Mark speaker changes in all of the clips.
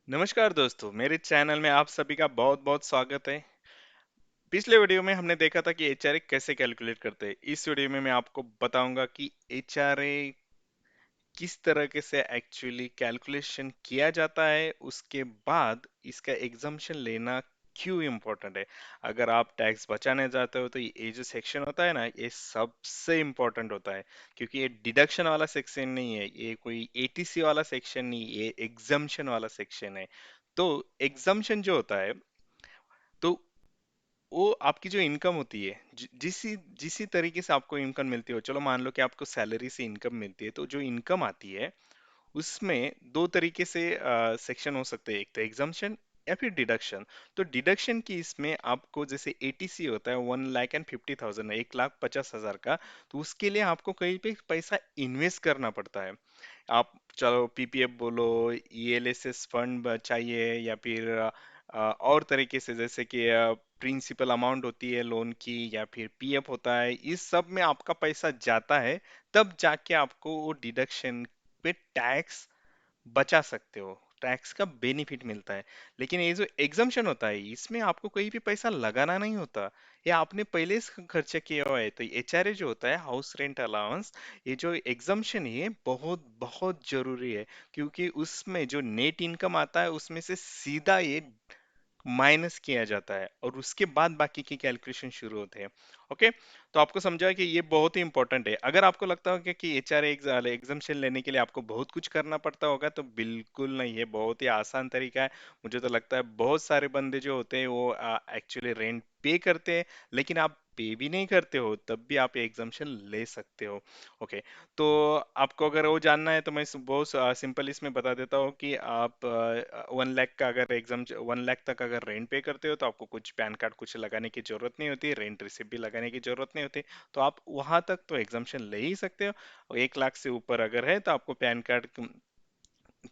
Speaker 1: नमस्कार दोस्तों, मेरे चैनल में आप सभी का बहुत बहुत स्वागत है। पिछले वीडियो में हमने देखा था कि एचआरए कैसे कैलकुलेट करते हैं। इस वीडियो में मैं आपको बताऊंगा कि एचआरए किस तरीके से एक्चुअली कैलकुलेशन किया जाता है, उसके बाद इसका एग्जम्पशन लेना क्यों इम्पोर्टेंट है। अगर आप टैक्स बचाने जाते हो तो ये जो सेक्शन होता है ना, ये सबसे इम्पोर्टेंट होता है, क्योंकि ये डिडक्शन वाला सेक्शन नहीं है, ये कोई एटीसी वाला सेक्शन नहीं, ये एग्जम्पशन वाला सेक्शन है। तो एग्जम्पशन जो होता है, तो वो आपकी जो इनकम होती है, जिसी जिसी तरीके से आपको इनकम मिलती हो, चलो मान लो कि आपको सैलरी से इनकम मिलती है, तो जो इनकम आती है उसमें दो तरीके से सेक्शन हो सकते हैं, एक तो एग्जाम्पशन या फिर डिडक्शन। तो डिडक्शन की इसमें आपको जैसे एटीसी होता है 1,50,000, 1,50,000 का, तो उसके लिए आपको कहीं पे पैसा इन्वेस्ट करना पड़ता है। आप चलो पीपीएफ बोलो, ईएलएसएस फंड चाहिए, या फिर और तरीके से जैसे कि प्रिंसिपल अमाउंट होती है लोन की, या फिर पीएफ होता है, इस सब में आपका पैसा जाता है। तब जाके आपको वो डिडक्शन पे टैक्स बचा सकते हो, टैक्स का बेनिफिट मिलता है। लेकिन ये जो एग्जम्पशन होता है, इसमें आपको कहीं भी पैसा लगाना नहीं होता, ये आपने पहले से खर्चा किया हुआ है। तो एचआरए जो होता है, हाउस रेंट अलाउंस, ये जो एग्जम्पशन है बहुत बहुत जरूरी है, क्योंकि उसमें जो नेट इनकम आता है उसमें से सीधा ये माइनस किया जाता है, और उसके बाद बाकी की कैलकुलेशन शुरू होते हैं। ओके, तो आपको समझा कि ये बहुत ही इंपॉर्टेंट है। अगर आपको लगता होगा कि एचआर एग्जाम्शन लेने के लिए आपको बहुत कुछ करना पड़ता होगा, तो बिल्कुल नहीं है, बहुत ही आसान तरीका है। मुझे तो लगता है बहुत सारे बंदे जो होते हैं वो एक्चुअली रेंट पे करते हैं, लेकिन आप पे भी नहीं करते हो, तब भी आप एग्जाम्शन ले सकते हो। ओके, तो आपको अगर वो जानना है तो मैं बहुत सिंपल इसमें बता देता हूँ कि आप 1 लाख का अगर एग्जाम 1 लाख तक अगर रेंट पे करते हो, तो आपको कुछ पैन कार्ड कुछ लगाने की जरूरत नहीं होती, रेंट रिसिप्ट भी लगाने की जरूरत नहीं होती। तो आप वहां तक तो एग्जाम्शन ले ही सकते हो। और 1 लाख से ऊपर अगर है तो आपको पैन कार्ड,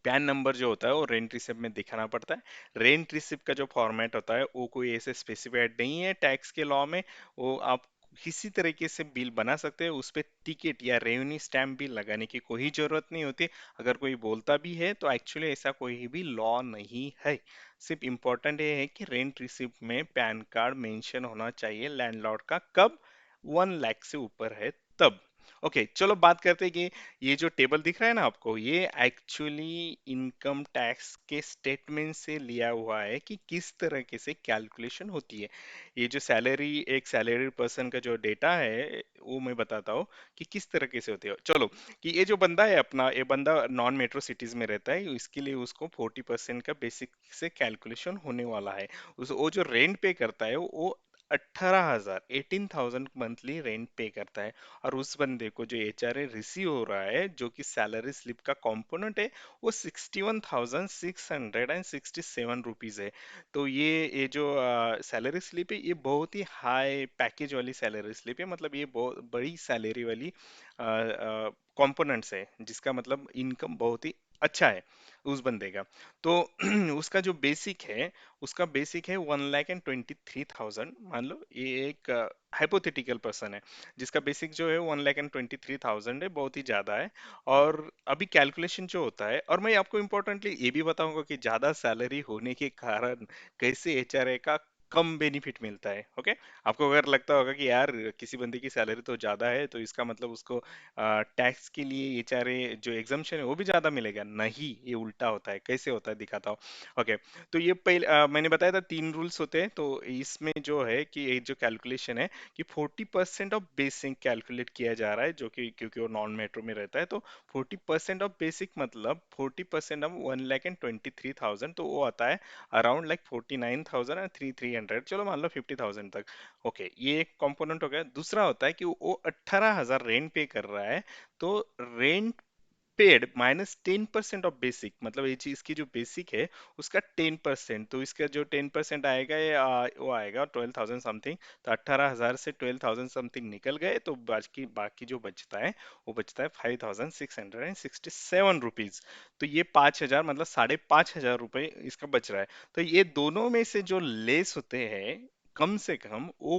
Speaker 1: पैन नंबर जो होता है वो रेंट रिसिप्ट में दिखाना पड़ता है। रेंट रिसिप्ट का जो फॉर्मेट होता है वो कोई ऐसे स्पेसिफाइड नहीं है टैक्स के लॉ में। वो आप किसी तरीके से बिल बना सकते हैं, उस पे टिकट या रेवेन्यू स्टैम्प भी लगाने की कोई जरूरत नहीं होती। अगर कोई बोलता भी है तो एक्चुअली ऐसा कोई भी लॉ नहीं है। सिर्फ इम्पोर्टेंट ये है कि रेंट रिसिप्ट में पैन कार्ड मेंशन होना चाहिए लैंडलॉर्ड का, कब 1 लाख से ऊपर है तब। ओके, चलो बात करते हैं कि ये जो टेबल दिख रहा है ना आपको, ये एक्चुअली इनकम टैक्स के स्टेटमेंट से लिया हुआ है कि किस तरीके से कैलकुलेशन होती है। ये जो सैलरी, एक सैलरी पर्सन का जो डेटा है, वो मैं बताता हूँ कि किस तरीके से होती है। चलो, कि ये जो बंदा है अपना, ये बंदा नॉन मेट्रो सिटीज में रहता है, इसके लिए उसको 40% का बेसिक से कैलकुलेशन होने वाला है। उस वो जो रेंट पे करता है वो 18,000, 18,000 मंथली रेंट पे करता है। और उस बंदे को जो एचआरए रिसीव हो रहा है, जो कि सैलरी स्लिप का कंपोनेंट है, वो 61,667 रुपीज है। तो ये जो सैलरी स्लिप है, ये बहुत ही हाई पैकेज वाली सैलरी स्लिप है, मतलब ये बहुत बड़ी सैलरी वाली कंपोनेंट्स है, जिसका मतलब इनकम बहुत ही अच्छा है उस बंदे का। तो उसका जो बेसिक है, उसका बेसिक है 1,23,000। मान लो ये एक हाइपोथेटिकल पर्सन है जिसका बेसिक जो है 1,23,000 है, बहुत ही ज्यादा है। और अभी कैलकुलेशन जो होता है, और मैं आपको इम्पोर्टेंटली ये भी बताऊंगा कि ज्यादा सैलरी होने के कारण कैसे एचआरए का कम बेनिफिट मिलता है। ओके, आपको अगर लगता होगा कि यार किसी बंदे की सैलरी तो ज्यादा है तो इसका मतलब उसको टैक्स के लिए एचआरए जो एग्जाम्पशन है वो भी ज्यादा मिलेगा, नहीं, ये उल्टा होता है। कैसे होता है दिखाता हूँ। ओके, तो ये पहले मैंने बताया था 3 रूल्स होते हैं। तो इसमें जो है कि ये जो कैलकुलेशन है कि 40% ऑफ बेसिक कैलकुलेट किया जा रहा है, जो कि क्योंकि वो नॉन मेट्रो में रहता है, तो 40% ऑफ बेसिक मतलब 40% ऑफ 1,23,000, तो वो आता है अराउंड लाइक 49,300, चलो मान लो 50,000 तक। ओके, ये एक कंपोनेंट हो गया। दूसरा होता है कि वो 18,000 रेंट पे कर रहा है, तो rent paid minus 10% of basic, मतलब ये चीज की जो बेसिक है उसका 10%, तो इसका जो 10% आएगा ये वो आएगा 12,000 समथिंग। तो 18,000 से 12,000 समथिंग निकल गए, तो बाकी बाकी जो बचता है वो बचता है 5,667 रुपीज। तो ये 5,000 मतलब 5,500 रुपये इसका बच रहा है। तो ये दोनों में से जो लेस होते हैं, कम से कम वो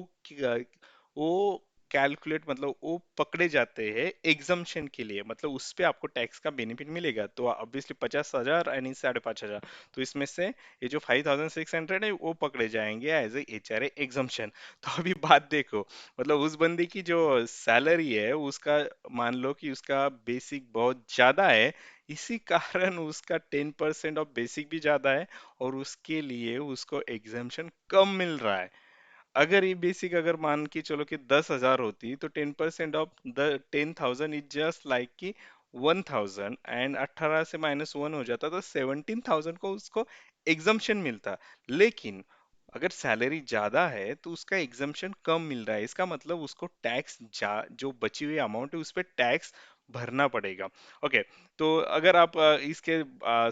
Speaker 1: कैलकुलेट मतलब वो पकड़े जाते हैं एग्जम्पशन के लिए, मतलब उस पे आपको टैक्स का बेनिफिट मिलेगा। तो ऑब्वियसली 50,000 यानी 5,500, तो इसमें से ये जो 5,600 है वो पकड़े जाएंगे एज ए HRA एग्जम्पशन। तो अभी बात देखो, मतलब उस बंदी की जो सैलरी है उसका, मान लो कि उसका बेसिक बहुत ज्यादा है, इसी कारण उसका 10% ऑफ बेसिक भी ज्यादा है, और उसके लिए उसको एग्जामेशन कम मिल रहा है। अगर ये बेसिक अगर मान के चलो कि 10,000 होती, तो 10% of the 10,000 is just like कि 1,000, एंड 18 से -1 हो जाता तो 17,000 को उसको एग्जम्पशन मिलता। लेकिन अगर सैलरी ज्यादा है तो उसका एग्जम्पशन कम मिल रहा है, इसका मतलब उसको टैक्स जो बची हुई अमाउंट है उस पर टैक्स भरना पड़ेगा। ओके, तो अगर आप इसके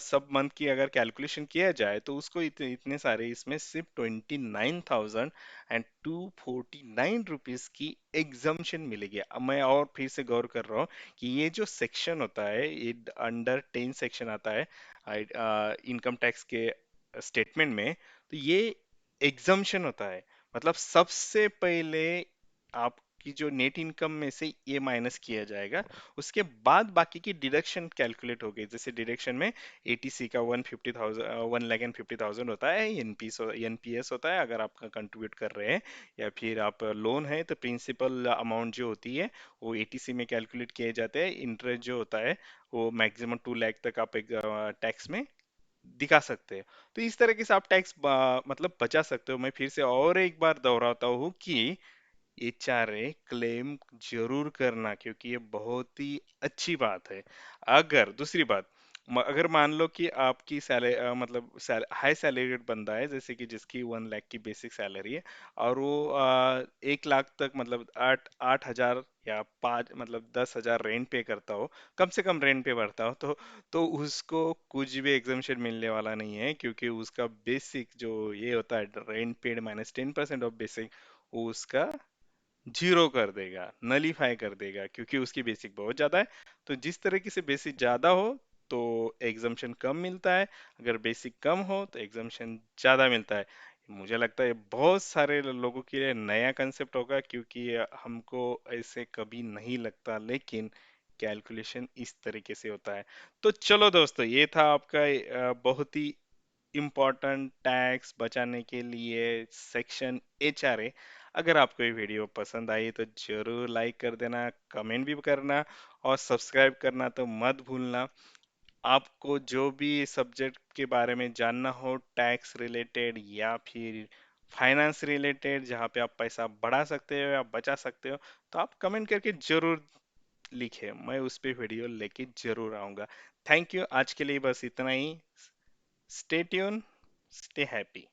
Speaker 1: सब मंथ की अगर कैलकुलेशन किया जाए तो उसको इतने सारे इसमें सिर्फ 29,249 रुपीज की एग्जम्पशन मिलेगी। अब मैं और फिर से गौर कर रहा हूँ कि ये जो सेक्शन होता है ये अंडर 10 सेक्शन आता है इनकम टैक्स के स्टेटमेंट में। तो ये एग्जम्पशन होता है, मतलब सबसे पहले आपकी जो नेट इनकम में से ये माइनस किया जाएगा, उसके बाद बाकी की डिडक्शन कैलकुलेट होगी। जैसे डिडक्शन में ATC का 1,50,000 होता है, एनपीएस होता है अगर आप कंट्रीब्यूट कर रहे हैं, या फिर आप लोन है तो प्रिंसिपल अमाउंट जो होती है वो ATC में कैलकुलेट किए जाते हैं। इंटरेस्ट जो होता है वो मैक्सिमम 2 लाख तक आप एक टैक्स में दिखा सकते हैं। तो इस तरीके से आप टैक्स मतलब बचा सकते हो। मैं फिर से और एक बार दोहराता हूँ कि HRA क्लेम जरूर करना, क्योंकि ये बहुत ही अच्छी बात है। अगर दूसरी बात, अगर मान लो कि आपकी सैलरी मतलब हाई सैलरीड बंदा है, जैसे कि जिसकी 1 लाख की बेसिक सैलरी है, और वो 1 लाख तक मतलब 8,000 या 5 मतलब 10,000 रेंट पे करता हो, कम से कम रेंट पे भरता हो, तो उसको कुछ भी एग्जामेशन मिलने वाला नहीं है, क्योंकि उसका बेसिक जो ये होता है रेंट पेड -10% ऑफ बेसिक, वो उसका जीरो कर देगा, नलीफाई कर देगा, क्योंकि उसकी बेसिक बहुत ज्यादा है। तो जिस तरीके से बेसिक ज्यादा हो तो एग्जम्पशन कम मिलता है, अगर बेसिक कम हो तो एग्जम्पशन ज्यादा मिलता है। मुझे लगता है बहुत सारे लोगों के लिए नया कंसेप्ट होगा, क्योंकि हमको ऐसे कभी नहीं लगता, लेकिन कैलकुलेशन इस तरीके से होता है। तो चलो दोस्तों, ये था आपका बहुत ही इम्पोर्टेंट टैक्स बचाने के लिए सेक्शन HRA। अगर आपको ये वीडियो पसंद आई तो जरूर लाइक कर देना, कमेंट भी करना, और सब्सक्राइब करना तो मत भूलना। आपको जो भी सब्जेक्ट के बारे में जानना हो, टैक्स रिलेटेड या फिर फाइनेंस रिलेटेड, जहाँ पे आप पैसा बढ़ा सकते हो या बचा सकते हो, तो आप कमेंट करके जरूर लिखे, मैं उस पे वीडियो लेके जरूर आऊंगा। थैंक यू, आज के लिए बस इतना ही। Stay tune, stay happy.